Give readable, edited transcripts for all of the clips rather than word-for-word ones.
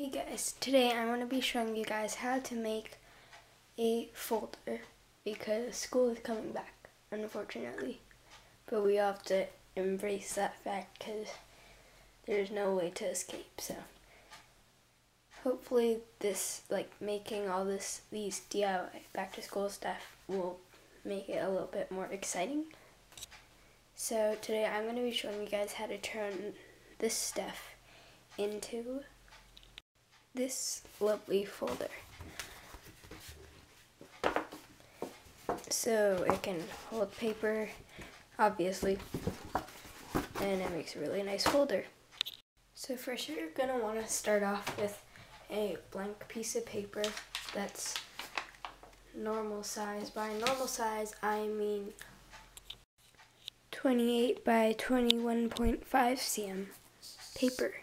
Hey guys, today I'm going to be showing you guys how to make a folder because school is coming back, unfortunately. But we have to embrace that fact because there's no way to escape. So hopefully this, making all these DIY back to school stuff will make it a little bit more exciting. So today I'm going to be showing you guys how to turn this stuff into this lovely folder. So it can hold paper, obviously, and it makes a really nice folder. So first you're going to want to start off with a blank piece of paper that's normal size. By normal size, I mean 28 by 21.5 cm paper,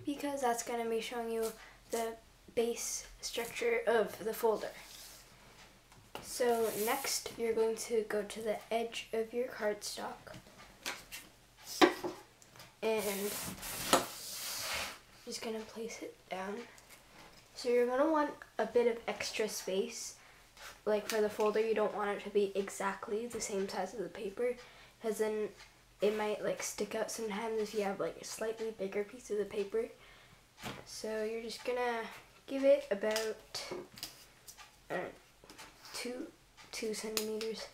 because that's going to be showing you the base structure of the folder. So next you're going to go to the edge of your cardstock and just going to place it down. So you're going to want a bit of extra space. Like for the folder, you don't want it to be exactly the same size as the paper, because then it might stick out sometimes if you have a slightly bigger piece of the paper. So you're just gonna give it about 2 centimeters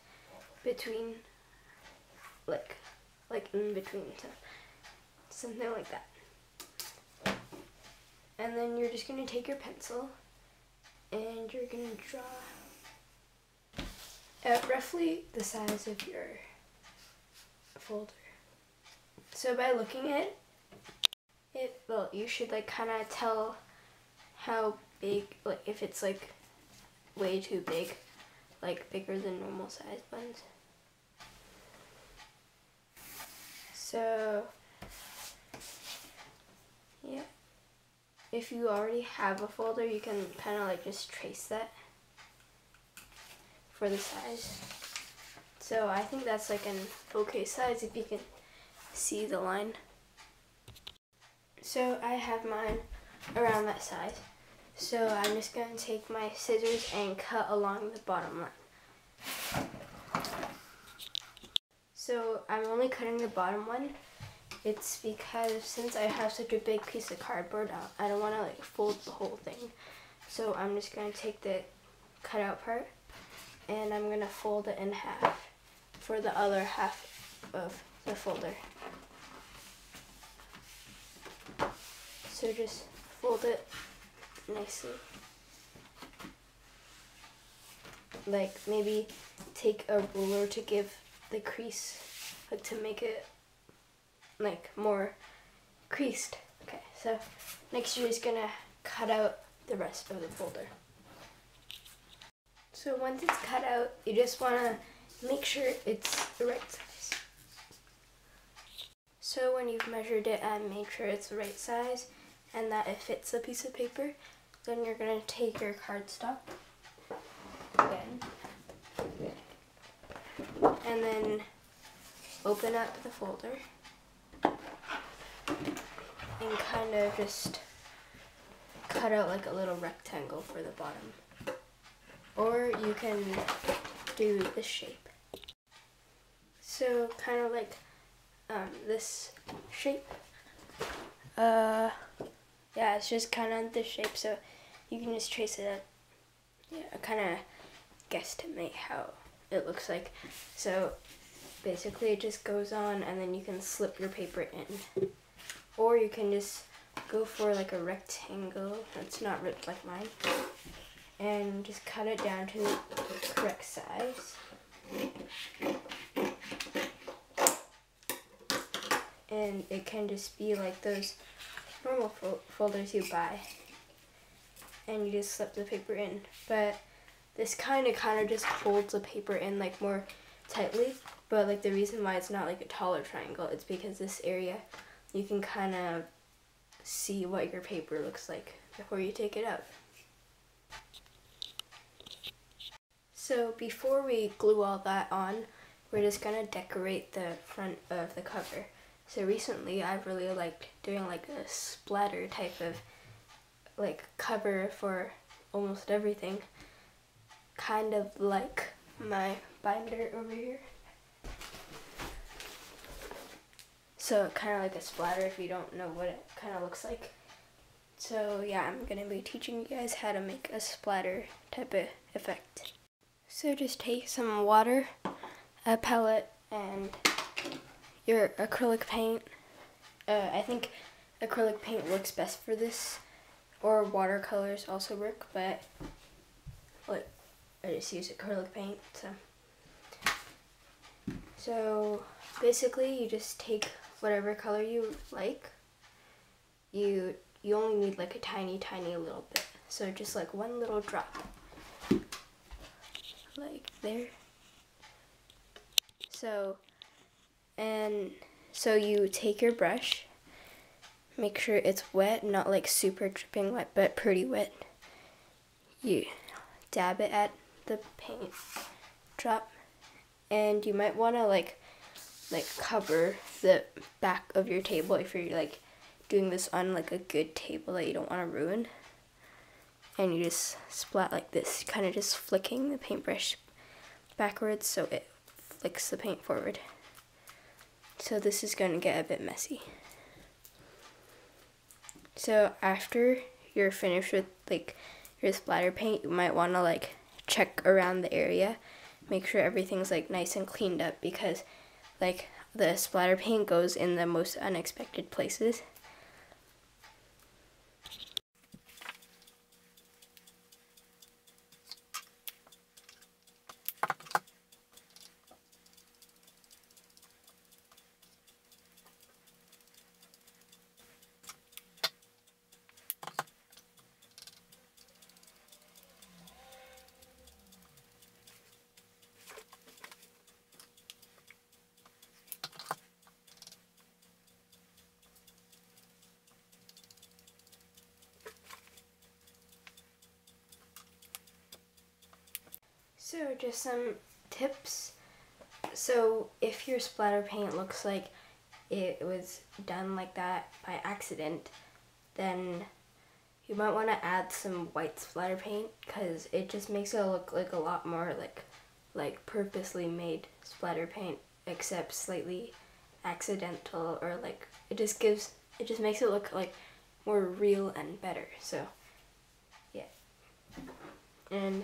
between, in between, so something like that. And then you're just gonna take your pencil and you're gonna draw out roughly the size of your folder. So by looking at it, well, you should kind of tell how big, if it's way too big, bigger than normal size ones. So yeah, if you already have a folder, you can kind of just trace that for the size. So I think that's an okay size if you can see the line. So I have mine around that size. So I'm just going to take my scissors and cut along the bottom line. So I'm only cutting the bottom one. It's because since I have such a big piece of cardboard, I don't want to fold the whole thing. So I'm just going to take the cutout part and I'm going to fold it in half for the other half of the folder. So just fold it nicely. Maybe take a ruler to give the crease, to make it more creased. Okay, so next you're just gonna cut out the rest of the folder. So once it's cut out, you just wanna make sure it's the right size. So when you've measured it and made sure it's the right size and that it fits the piece of paper, then you're going to take your cardstock again and then open up the folder and kind of just cut out a little rectangle for the bottom. Or you can do this shape. So kind of this shape. Yeah, it's just kind of this shape, so you can just trace it up. Yeah, kind of guesstimate how it looks like. So basically it just goes on and then you can slip your paper in. Or you can just go for a rectangle that's not ripped like mine and just cut it down to the correct size. And it can just be like those normal folders you buy, and you just slip the paper in. But this kind of just holds the paper in more tightly. But the reason why it's not a taller triangle, it's because this area you can kind of see what your paper looks like before you take it out. So before we glue all that on, we're just gonna decorate the front of the cover. So recently I've really liked doing like a splatter type of like cover for almost everything. Kind of like my binder over here. So kind of like a splatter if you don't know what it kind of looks like. So yeah, I'm going to be teaching you guys how to make a splatter type of effect. So just take some water, a palette, and your acrylic paint. I think acrylic paint works best for this, or watercolors also work, but like I just use acrylic paint. So basically you just take whatever color you like. You only need like a tiny little bit, so just like one little drop, like there. So you take your brush, make sure it's wet, not like super dripping wet, but pretty wet. You dab it at the paint drop, and you might want to like cover the back of your table if you're like doing this on like a good table that you don't want to ruin. And you just splat like this, kind of just flicking the paintbrush backwards so it flicks the paint forward. So this is going to get a bit messy. So after you're finished with like your splatter paint, you might want to like check around the area, make sure everything's like nice and cleaned up, because like the splatter paint goes in the most unexpected places. So just some tips. So if your splatter paint looks like it was done like that by accident, then you might want to add some white splatter paint, because it just makes it look like a lot more like purposely made splatter paint, except slightly accidental, or like it just makes it look like more real and better. So yeah. And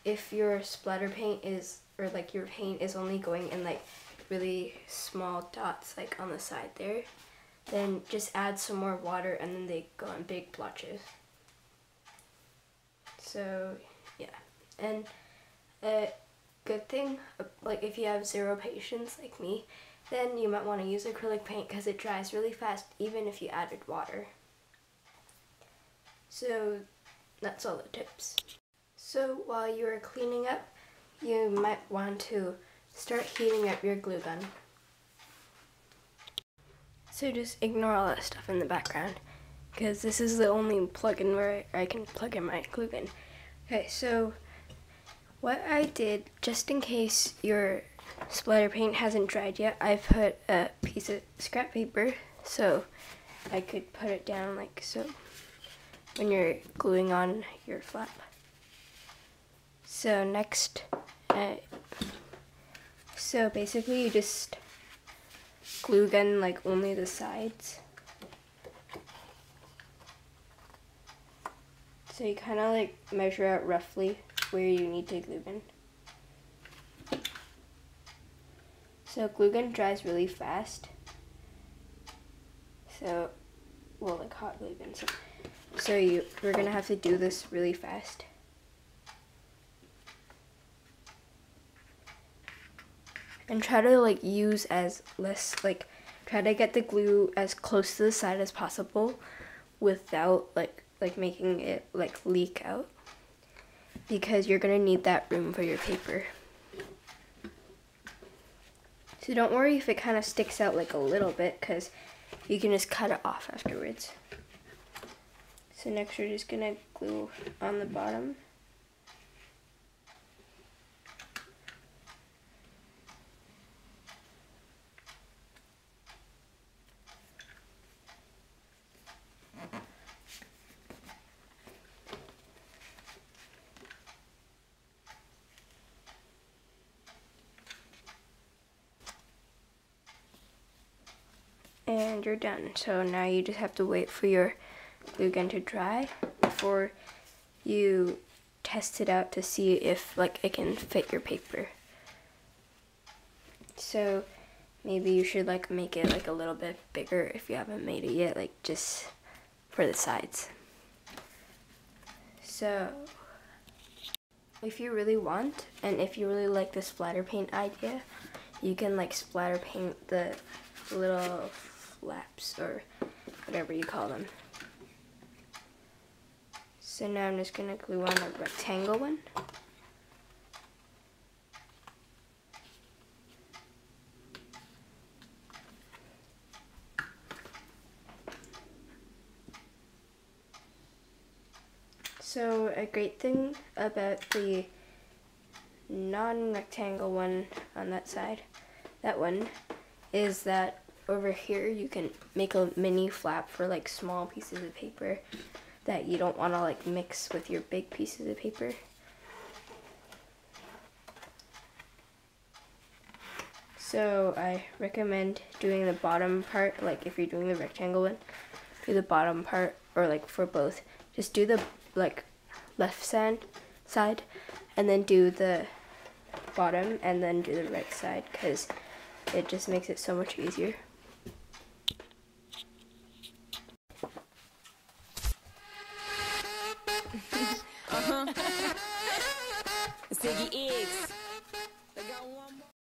if your splatter paint is, or like your paint is only going in like really small dots like on the side there, then just add some more water and then they go in big blotches. So yeah. And a good thing, like if you have zero patience like me, then you might want to use acrylic paint because it dries really fast even if you added water. So that's all the tips. So while you are cleaning up, you might want to start heating up your glue gun. So just ignore all that stuff in the background, because this is the only plug-in where I can plug in my glue gun. Okay, so what I did, just in case your splatter paint hasn't dried yet, I put a piece of scrap paper so I could put it down like so when you're gluing on your flap. So next, so basically you just glue gun like only the sides. So you kind of like measure out roughly where you need to glue gun. So glue gun dries really fast. So, well, like hot glue gun. So we're gonna have to do this really fast. And try to like use as less, like try to get the glue as close to the side as possible without like making it like leak out, because you're gonna need that room for your paper. So don't worry if it kind of sticks out like a little bit, because you can just cut it off afterwards. So next we're just gonna glue on the bottom. And you're done. So now you just have to wait for your glue gun to dry before you test it out to see if like it can fit your paper. So maybe you should like make it like a little bit bigger if you haven't made it yet, like just for the sides. So if you really want, and if you really like the splatter paint idea, you can like splatter paint the little flaps or whatever you call them. So now I'm just gonna glue on a rectangle one. So a great thing about the non-rectangle one on that side, that one, is that over here you can make a mini flap for like small pieces of paper that you don't want to like mix with your big pieces of paper. So I recommend doing the bottom part, like if you're doing the rectangle one, do the bottom part, or like for both, just do the like left side and then do the bottom and then do the right side, because it just makes it so much easier.